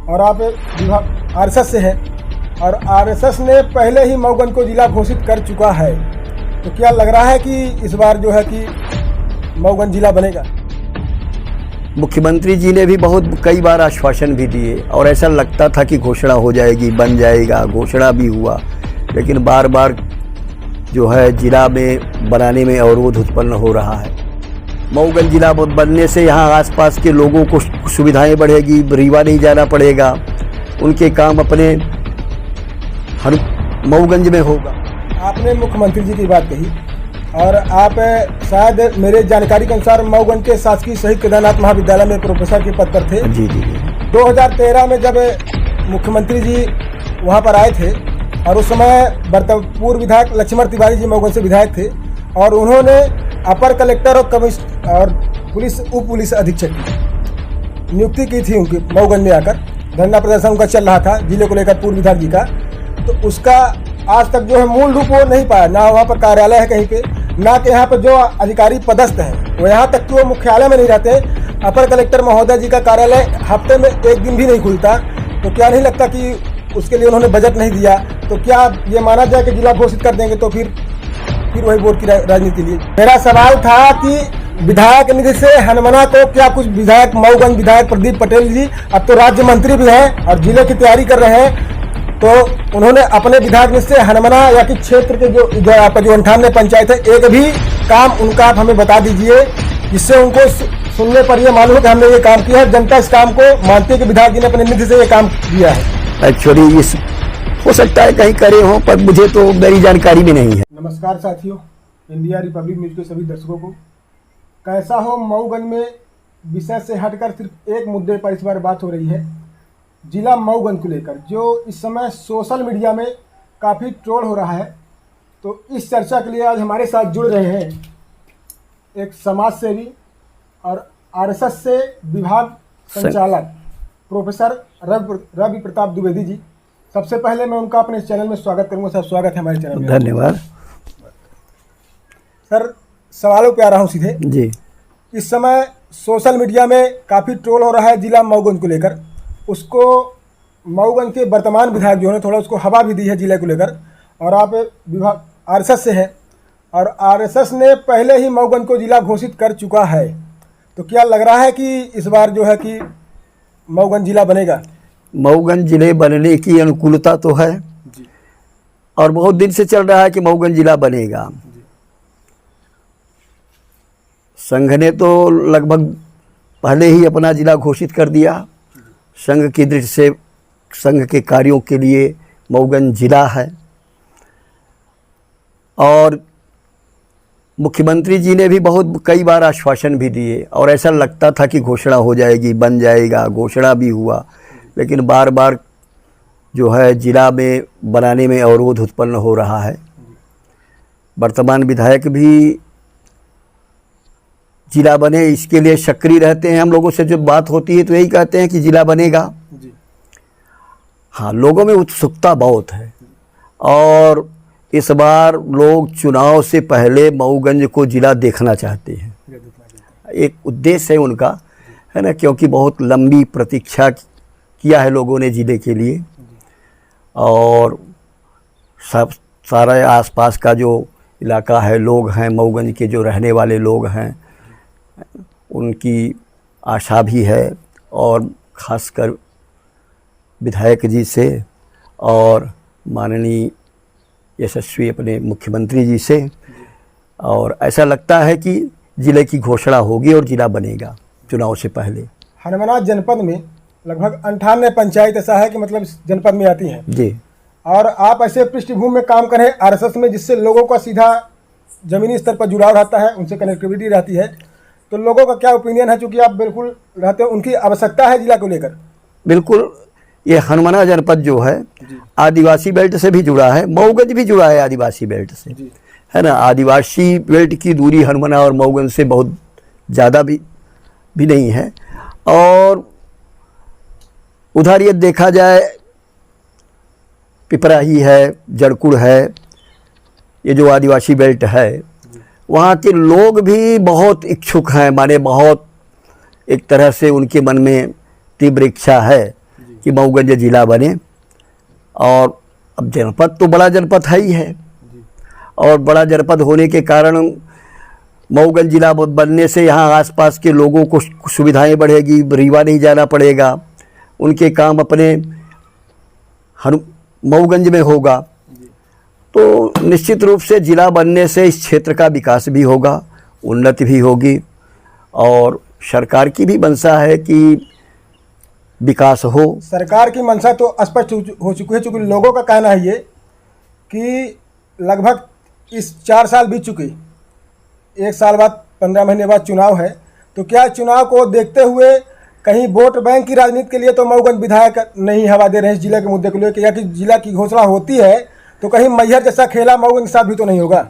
और आप आरएसएस से हैं और आरएसएस ने पहले ही मऊगंज को जिला घोषित कर चुका है, तो क्या लग रहा है कि इस बार जो है कि मऊगंज जिला बनेगा? मुख्यमंत्री जी ने भी कई बार आश्वासन भी दिए और ऐसा लगता था कि घोषणा हो जाएगी, बन जाएगा, घोषणा भी हुआ, लेकिन बार बार जो है जिला में बनाने में अवरोध उत्पन्न हो रहा है। मऊगंज जिला बनने से यहाँ आसपास के लोगों को सुविधाएं बढ़ेगी, रीवा नहीं जाना पड़ेगा, उनके काम अपने हर मऊगंज में होगा। आपने मुख्यमंत्री जी की बात कही और आप शायद मेरे जानकारी के अनुसार मऊगंज के शासकीय शहीद केदारनाथ महाविद्यालय में प्रोफेसर के पद पर थे। जी जी। 2013 में जब मुख्यमंत्री जी वहाँ पर आए थे और उस समय पूर्व विधायक लक्ष्मण तिवारी जी मऊगंज से विधायक थे और उन्होंने अपर कलेक्टर और पुलिस उप पुलिस अधीक्षक की नियुक्ति की थी उनकी मऊगंज में आकर। धरना प्रदर्शन उनका चल रहा था जिले को लेकर पूर्व विधायक जी का, तो उसका आज तक जो है मूल रूप वो नहीं पाया, ना वहाँ पर कार्यालय है कहीं पे, ना कि यहाँ पर जो अधिकारी पदस्थ हैं वो यहाँ तक कि वो मुख्यालय में नहीं रहते। अपर कलेक्टर महोदय जी का कार्यालय हफ्ते में एक दिन भी नहीं खुलता, तो क्या नहीं लगता कि उसके लिए उन्होंने बजट नहीं दिया? तो क्या ये माना जाए कि जिला घोषित कर देंगे तो फिर वही वोट की राजनीति लिए? मेरा सवाल था कि विधायक निधि से हनुमाना को क्या कुछ विधायक मऊगंज विधायक प्रदीप पटेल जी अब तो राज्य मंत्री भी हैं और जिले की तैयारी कर रहे हैं, तो उन्होंने अपने विधायक निधि से हनुमाना या कि क्षेत्र के जो आपका जो 98 पंचायत है एक भी काम उनका आप हमें बता दीजिए जिससे उनको सुनने पर यह मालूम है कि हमने ये काम किया है, जनता इस काम को मानती है कि विधायक जी ने अपने निधि से ये काम किया है। एक्चुअली इस हो सकता है कहीं करे हो, पर मुझे तो मेरी जानकारी भी नहीं है। नमस्कार साथियों, इंडिया रिपब्लिक न्यूज के सभी दर्शकों को। कैसा हो मऊगंज में विषय से हटकर सिर्फ एक मुद्दे पर इस बार बात हो रही है, जिला मऊगंज को लेकर, जो इस समय सोशल मीडिया में काफ़ी ट्रोल हो रहा है। तो इस चर्चा के लिए आज हमारे साथ जुड़ रहे हैं एक समाज सेवी और आरएसएस से विभाग संचालक प्रोफेसर रवि प्रताप द्विवेदी जी। सबसे पहले मैं उनका अपने चैनल में स्वागत करूंगा। सर स्वागत है हमारे चैनल में। धन्यवाद सर। सवालों पे आ रहा हूँ सीधे जी। इस समय सोशल मीडिया में काफ़ी ट्रोल हो रहा है जिला मऊगंज को लेकर, उसको मऊगंज के वर्तमान विधायक जो है थोड़ा उसको हवा भी दी है जिले को लेकर, और आप विभाग आरएसएस से हैं और आरएसएस ने पहले ही मऊगंज को जिला घोषित कर चुका है, तो क्या लग रहा है कि इस बार जो है कि मऊगंज जिला बनेगा? मऊगंज जिले बनने की अनुकूलता तो है जी। और बहुत दिन से चल रहा है कि मऊगंज जिला बनेगा। संघ ने तो लगभग पहले ही अपना जिला घोषित कर दिया। संघ की दृष्टि से संघ के कार्यों के लिए मऊगंज जिला है और मुख्यमंत्री जी ने भी कई बार आश्वासन भी दिए और ऐसा लगता था कि घोषणा हो जाएगी, बन जाएगा, घोषणा भी हुआ, लेकिन बार बार जो है जिला में बनाने में अवरोध उत्पन्न हो रहा है। वर्तमान विधायक भी जिला बने इसके लिए सक्रिय रहते हैं। हम लोगों से जब बात होती है तो यही कहते हैं कि जिला बनेगा जी। हाँ, लोगों में उत्सुकता बहुत है और इस बार लोग चुनाव से पहले मऊगंज को जिला देखना चाहते हैं। एक उद्देश्य है उनका, है ना, क्योंकि बहुत लंबी प्रतीक्षा किया है लोगों ने जिले के लिए और सारा आसपास का जो इलाका है, लोग हैं मऊगंज के जो रहने वाले लोग हैं, उनकी आशा भी है और ख़ासकर विधायक जी से और माननीय यशस्वी अपने मुख्यमंत्री जी से, और ऐसा लगता है कि जिले की घोषणा होगी और जिला बनेगा चुनाव से पहले। हनुमाना जनपद में लगभग 98 पंचायत ऐसा है कि मतलब जनपद में आती हैं जी, और आप ऐसे पृष्ठभूमि में काम करें आरएसएस में जिससे लोगों का सीधा जमीनी स्तर पर जुड़ाव रहता है, उनसे कनेक्टिविटी रहती है, तो लोगों का क्या ओपिनियन है? चूँकि आप बिल्कुल रहते हैं, उनकी आवश्यकता है जिला को लेकर। बिल्कुल, ये हनुमाना जनपद जो है आदिवासी बेल्ट से भी जुड़ा है, मऊगंज भी जुड़ा है आदिवासी बेल्ट से, है ना। आदिवासी बेल्ट की दूरी हनुमाना और मऊगंज से बहुत ज़्यादा भी नहीं है, और उधर ये देखा जाए पिपराही है, जड़कुड़ है, ये जो आदिवासी बेल्ट है, वहाँ के लोग भी बहुत इच्छुक हैं, माने बहुत एक तरह से उनके मन में तीव्र इच्छा है कि मऊगंज जिला बने। और अब जनपद तो बड़ा जनपद है ही है, और बड़ा जनपद होने के कारण मऊगंज जिला बनने से यहाँ आसपास के लोगों को सुविधाएं बढ़ेगी, रीवा नहीं जाना पड़ेगा, उनके काम अपने मऊगंज में होगा। तो निश्चित रूप से जिला बनने से इस क्षेत्र का विकास भी होगा, उन्नति भी होगी, और सरकार की भी मंशा है कि विकास हो। सरकार की मंशा तो स्पष्ट हो चुकी है, चूँकि लोगों का कहना है ये कि लगभग इस 4 साल बीत चुके, 1 साल बाद 15 महीने बाद चुनाव है, तो क्या चुनाव को देखते हुए कहीं वोट बैंक की राजनीति के लिए तो मऊगंज विधायक नहीं हवा दे रहे हैं इस जिले के मुद्दे को लेकर, या कि जिला की घोषणा होती है तो कहीं मैहर जैसा खेला मऊगंज के साथ भी तो नहीं होगा?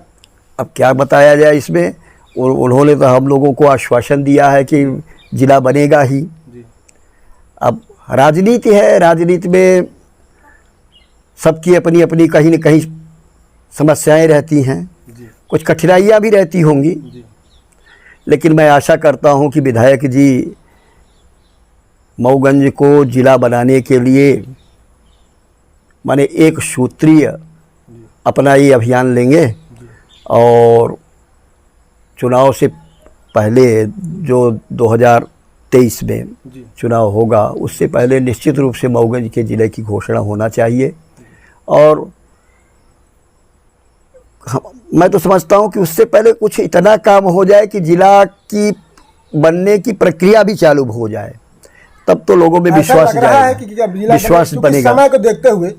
अब क्या बताया जाए इसमें, उन्होंने तो हम लोगों को आश्वासन दिया है कि जिला बनेगा ही। अब राजनीति है, राजनीति में सबकी अपनी अपनी कहीं न कहीं समस्याएं रहती हैं, कुछ कठिनाइयाँ भी रहती होंगी, लेकिन मैं आशा करता हूं कि विधायक जी मऊगंज को जिला बनाने के लिए माने एक सूत्रीय अपना ये अभियान लेंगे, और चुनाव से पहले जो 2023 में चुनाव होगा उससे पहले निश्चित रूप से मऊगंज के ज़िले की घोषणा होना चाहिए। और मैं तो समझता हूं कि उससे पहले कुछ इतना काम हो जाए कि जिला की बनने की प्रक्रिया भी चालू हो जाए, तब तो लोगों में विश्वास जाएगा, विश्वास बनेगा। समय को देखते हुए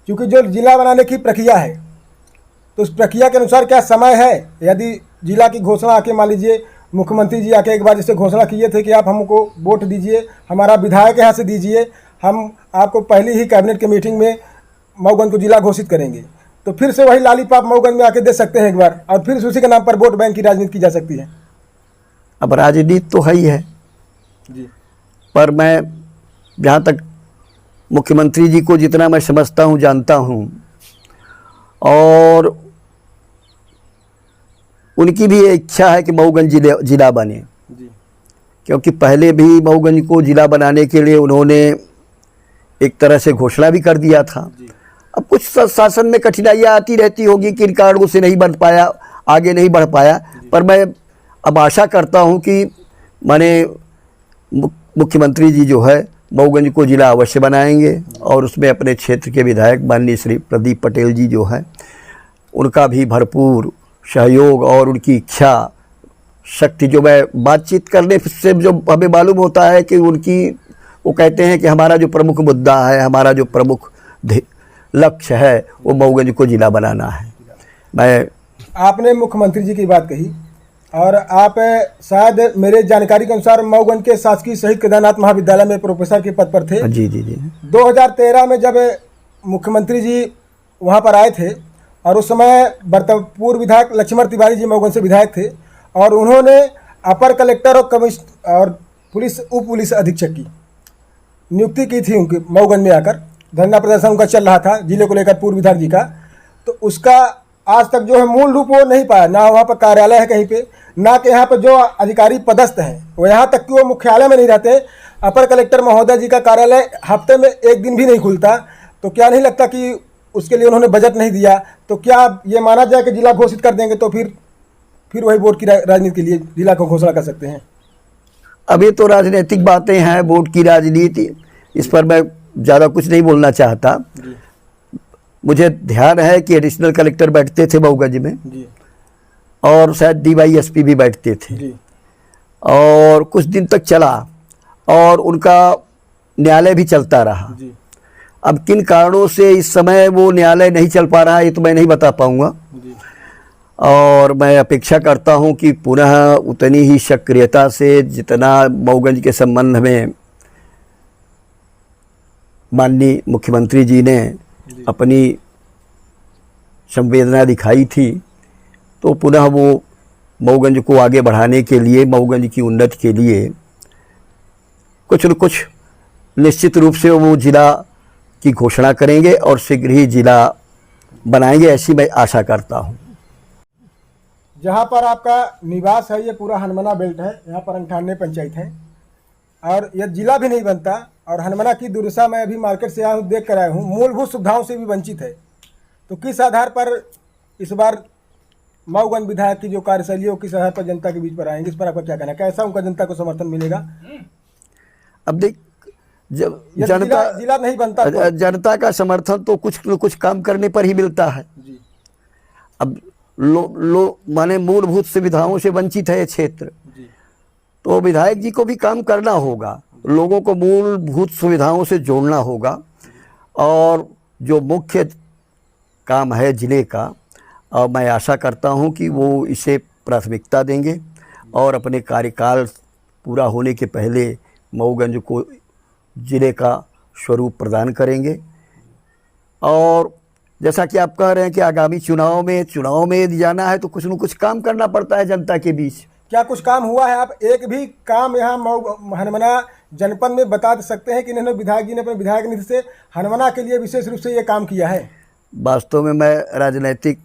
क्योंकि जो जिला बनाने की प्रक्रिया है तो उस प्रक्रिया के अनुसार क्या समय है? यदि जिला की घोषणा आके मान लीजिए मुख्यमंत्री जी आके एक बार जैसे घोषणा किए थे कि आप हमको वोट दीजिए, हमारा विधायक यहाँ से दीजिए, हम आपको पहली ही कैबिनेट की मीटिंग में मऊगंज को जिला घोषित करेंगे, तो फिर से वही लालीपाप मऊगंज में आके दे सकते हैं एक बार, और फिर उसी के नाम पर वोट बैंक की राजनीति की जा सकती है। अब राजनीति तो है ही है जी, पर मैं जहाँ तक मुख्यमंत्री जी को जितना मैं समझता हूँ, जानता हूँ, और उनकी भी इच्छा है कि मऊगंज जिला बने, क्योंकि पहले भी मऊगंज को जिला बनाने के लिए उन्होंने एक तरह से घोषणा भी कर दिया था। अब कुछ शासन में कठिनाइयाँ आती रहती होगी, किन कारणों से नहीं बन पाया, आगे नहीं बढ़ पाया, पर मैं अब आशा करता हूँ कि माने मुख्यमंत्री जी जो है मऊगंज को जिला अवश्य बनाएंगे, और उसमें अपने क्षेत्र के विधायक माननीय श्री प्रदीप पटेल जी जो हैं उनका भी भरपूर सहयोग और उनकी इच्छा शक्ति, जो मैं बातचीत करने से जो हमें मालूम होता है कि उनकी, वो कहते हैं कि हमारा जो प्रमुख मुद्दा है, हमारा जो प्रमुख लक्ष्य है वो मऊगंज को जिला बनाना है। आपने मुख्यमंत्री जी की बात कही, और आप शायद मेरे जानकारी के अनुसार मऊगंज के शासकीय शहीद केदारनाथ महाविद्यालय में प्रोफेसर के पद पर थे। जी जी जी। 2013 में जब मुख्यमंत्री जी वहां पर आए थे, और उस समय पूर्व विधायक लक्ष्मण तिवारी जी मऊगंज से विधायक थे, और उन्होंने अपर कलेक्टर और कमिश्नर और उप पुलिस अधीक्षक की नियुक्ति की थी उनकी मऊगंज में आकर। धरना प्रदर्शन उनका चल रहा था जिले को लेकर पूर्व विधायक जी का, तो उसका आज तक जो है मूल रूप वो नहीं पाया, ना वहाँ पर कार्यालय है कहीं पे, ना कि यहाँ पर जो अधिकारी पदस्थ हैं वो यहाँ तक कि वो मुख्यालय में नहीं रहते। अपर कलेक्टर महोदय जी का कार्यालय हफ्ते में एक दिन भी नहीं खुलता, तो क्या नहीं लगता कि उसके लिए उन्होंने बजट नहीं दिया? तो क्या ये माना जाए कि जिला घोषित कर देंगे तो फिर वही वोट की राजनीति के लिए जिला को घोषणा कर सकते हैं? अभी तो राजनीतिक बातें हैं, वोट की राजनीति, इस पर मैं ज़्यादा कुछ नहीं बोलना चाहता। मुझे ध्यान है कि एडिशनल कलेक्टर बैठते थे मऊगंज में जी, और शायद DYSP भी बैठते थे जी, और कुछ दिन तक चला, और उनका न्यायालय भी चलता रहा जी। अब किन कारणों से इस समय वो न्यायालय नहीं चल पा रहा है ये तो मैं नहीं बता पाऊंगा, और मैं अपेक्षा करता हूं कि पुनः उतनी ही सक्रियता से जितना मऊगंज के संबंध में माननीय मुख्यमंत्री जी ने अपनी संवेदना दिखाई थी, तो पुनः वो मऊगंज को आगे बढ़ाने के लिए, मऊगंज की उन्नति के लिए कुछ न कुछ निश्चित रूप से वो जिला की घोषणा करेंगे और शीघ्र ही जिला बनाएंगे, ऐसी मैं आशा करता हूं। जहां पर आपका निवास है ये पूरा हनुमाना बेल्ट है, यहाँ पर 98 पंचायत हैं, और यह जिला भी नहीं बनता और हनुमाना की दुर्दशा मैं अभी मार्केट से आया हूँ, देख कर आया हूँ, मूलभूत सुविधाओं से भी वंचित है। तो किस आधार पर इस बार मऊगंज विधायक की जो कार्यशैली है वो किस आधार पर जनता के बीच पर आएंगे, इस पर आपका क्या कहना है? कैसा उनका जनता को समर्थन मिलेगा? अब देख, जब यदि जनता जिला नहीं बनता तो? जनता का समर्थन तो कुछ न कुछ काम करने पर ही मिलता है। जी अब माने मूलभूत सुविधाओं से वंचित है ये क्षेत्र, जी तो विधायक जी को भी काम करना होगा, लोगों को मूलभूत सुविधाओं से जोड़ना होगा। और जो मुख्य काम है जिले का, और मैं आशा करता हूं कि वो इसे प्राथमिकता देंगे और अपने कार्यकाल पूरा होने के पहले मऊगंज को जिले का स्वरूप प्रदान करेंगे। और जैसा कि आप कह रहे हैं कि आगामी चुनाव में यदि जाना है तो कुछ न कुछ काम करना पड़ता है जनता के बीच। क्या कुछ काम हुआ है? आप एक भी काम यहाँ हनुमाना जनपद में बता सकते हैं कि इन्होंने विधायक जी ने अपने विधायक निधि से हनुमाना के लिए विशेष रूप से ये काम किया है? वास्तव में मैं राजनीतिक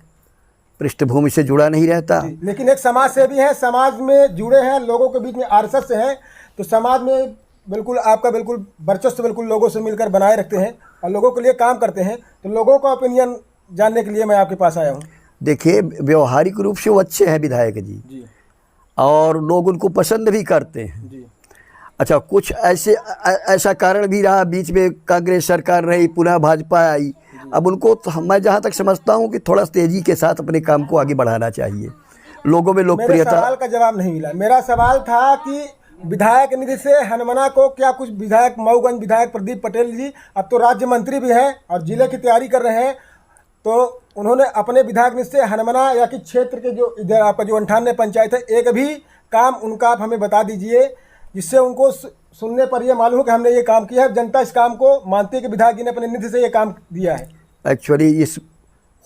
पृष्ठभूमि से जुड़ा नहीं रहता, लेकिन एक समाज सेवी है, समाज में जुड़े हैं, लोगों के बीच में आरएसएस से हैं, तो समाज में बिल्कुल आपका बिल्कुल वर्चस्व बिल्कुल लोगों से मिलकर बनाए रखते हैं और लोगों के लिए काम करते हैं। तो लोगों का ओपिनियन जानने के लिए मैं आपके पास आया हूँ। देखिए, व्यवहारिक रूप से वो अच्छे हैं विधायक जी और लोग उनको पसंद भी करते हैं जी। अच्छा, कुछ ऐसा कारण भी रहा, बीच में कांग्रेस सरकार रही, पुनः भाजपा आई। अब उनको तो मैं जहाँ तक समझता हूँ कि थोड़ा तेजी के साथ अपने काम को आगे बढ़ाना चाहिए। लोगों में लोकप्रियता। मेरे सवाल का जवाब नहीं मिला। मेरा सवाल था कि विधायक निधि से हनुमाना को क्या कुछ विधायक मऊगंज विधायक प्रदीप पटेल जी अब तो राज्य मंत्री भी हैं और जिले की तैयारी कर रहे हैं, तो उन्होंने अपने विधायक निधि से हनुमाना या कि क्षेत्र के जो इधर आपका जो 98 पंचायत है, एक भी काम उनका आप हमें बता दीजिए जिससे उनको सुनने पर यह मालूम हो कि हमने ये काम किया है, जनता इस काम को मानती है कि विधायक जी ने अपने निधि से ये काम दिया है। एक्चुअली इस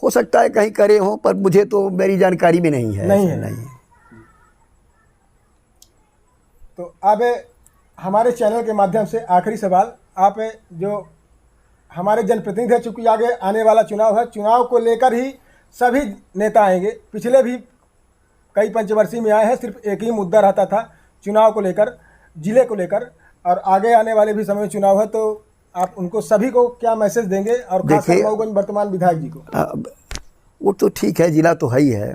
हो सकता है कहीं करे हों, पर मुझे तो मेरी जानकारी में नहीं है। नहीं। तो अब हमारे चैनल के माध्यम से आखिरी सवाल, आप जो हमारे जनप्रतिनिधि है, चूँकि आगे आने वाला चुनाव है, चुनाव को लेकर ही सभी नेता आएंगे। पिछले भी कई पंचवर्षीय में आए हैं, सिर्फ एक ही मुद्दा रहता था चुनाव को लेकर, जिले को लेकर, और आगे आने वाले भी समय में चुनाव है, तो आप उनको सभी को क्या मैसेज देंगे, और खासकर मऊगंज वर्तमान विधायक जी को? वो तो ठीक है, जिला तो है ही है।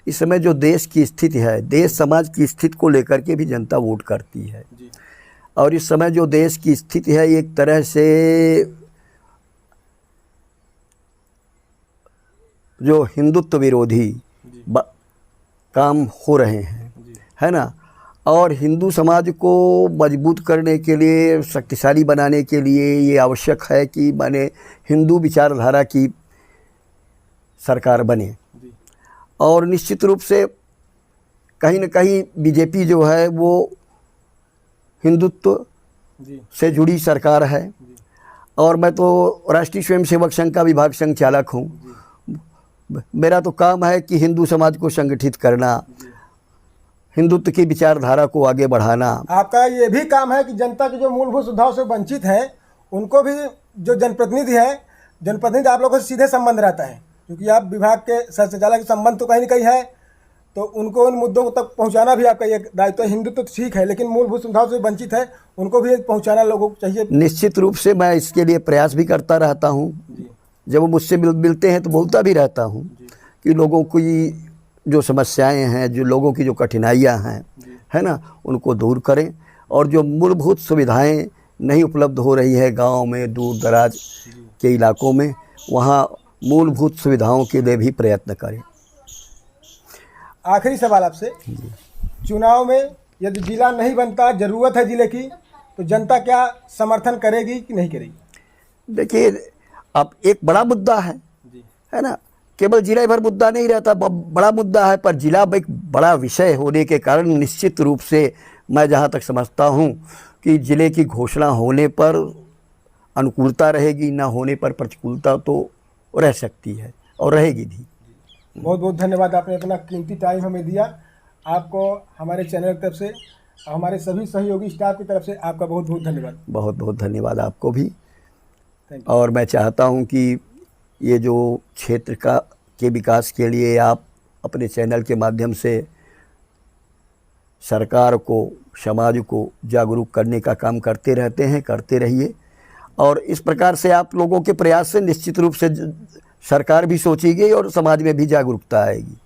इस समय जो देश की स्थिति है, देश समाज की स्थिति को लेकर के भी जनता वोट करती है जी। और इस समय जो देश की स्थिति है, एक तरह से जो हिंदुत्व विरोधी काम हो रहे हैं, है ना, और हिंदू समाज को मजबूत करने के लिए, शक्तिशाली बनाने के लिए ये आवश्यक है कि माने हिंदू विचारधारा की सरकार बने। और निश्चित रूप से कहीं न कहीं बीजेपी जो है वो हिंदुत्व से जुड़ी सरकार है। और मैं तो राष्ट्रीय स्वयंसेवक संघ का विभाग संचालक हूँ। मेरा तो काम है कि हिंदू समाज को संगठित करना, हिंदुत्व की विचारधारा को आगे बढ़ाना। आपका ये भी काम है कि जनता की जो मूलभूत सुविधाओं से वंचित हैं उनको भी, जो जनप्रतिनिधि है, जनप्रतिनिधि आप लोगों से सीधे संबंध रहता है, क्योंकि आप विभाग के संचालक संबंध तो कहीं न कहीं है, तो उनको उन मुद्दों तक पहुंचाना भी आपका एक दायित्व है। हिंदुत्व तो ठीक है, लेकिन मूलभूत सुविधाओं से वंचित है, उनको भी पहुंचाना लोगों को चाहिए। निश्चित रूप से मैं इसके लिए प्रयास भी करता रहता हूँ। जब वो मुझसे मिलते हैं तो बोलता भी रहता हूँ कि लोगों की जो समस्याएं हैं, जो लोगों की जो कठिनाइयाँ हैं, है ना, उनको दूर करें। और जो मूलभूत सुविधाएं नहीं उपलब्ध हो रही है गांव में, दूर दराज के इलाकों में, वहाँ मूलभूत सुविधाओं के लिए भी प्रयत्न करें। आखिरी सवाल आपसे, चुनाव में यदि जिला नहीं बनता, ज़रूरत है जिले की, तो जनता क्या समर्थन करेगी कि नहीं करेगी? देखिए, अब एक बड़ा मुद्दा है ना, केवल जिला भर मुद्दा नहीं रहता, बड़ा मुद्दा है, पर जिला एक बड़ा विषय होने के कारण निश्चित रूप से मैं जहाँ तक समझता हूँ कि जिले की घोषणा होने पर अनुकूलता रहेगी, ना होने पर प्रतिकूलता तो रह सकती है और रहेगी भी। बहुत बहुत धन्यवाद, आपने अपना कीमती टाइम हमें दिया। आपको हमारे चैनल की तरफ से, हमारे सभी सहयोगी स्टाफ की तरफ से आपका बहुत बहुत धन्यवाद। बहुत बहुत धन्यवाद आपको भी। और मैं चाहता हूं कि ये जो क्षेत्र के विकास के लिए आप अपने चैनल के माध्यम से सरकार को, समाज को जागरूक करने का काम करते रहते हैं, करते रहिए। और इस प्रकार से आप लोगों के प्रयास से निश्चित रूप से सरकार भी सोचेगी और समाज में भी जागरूकता आएगी।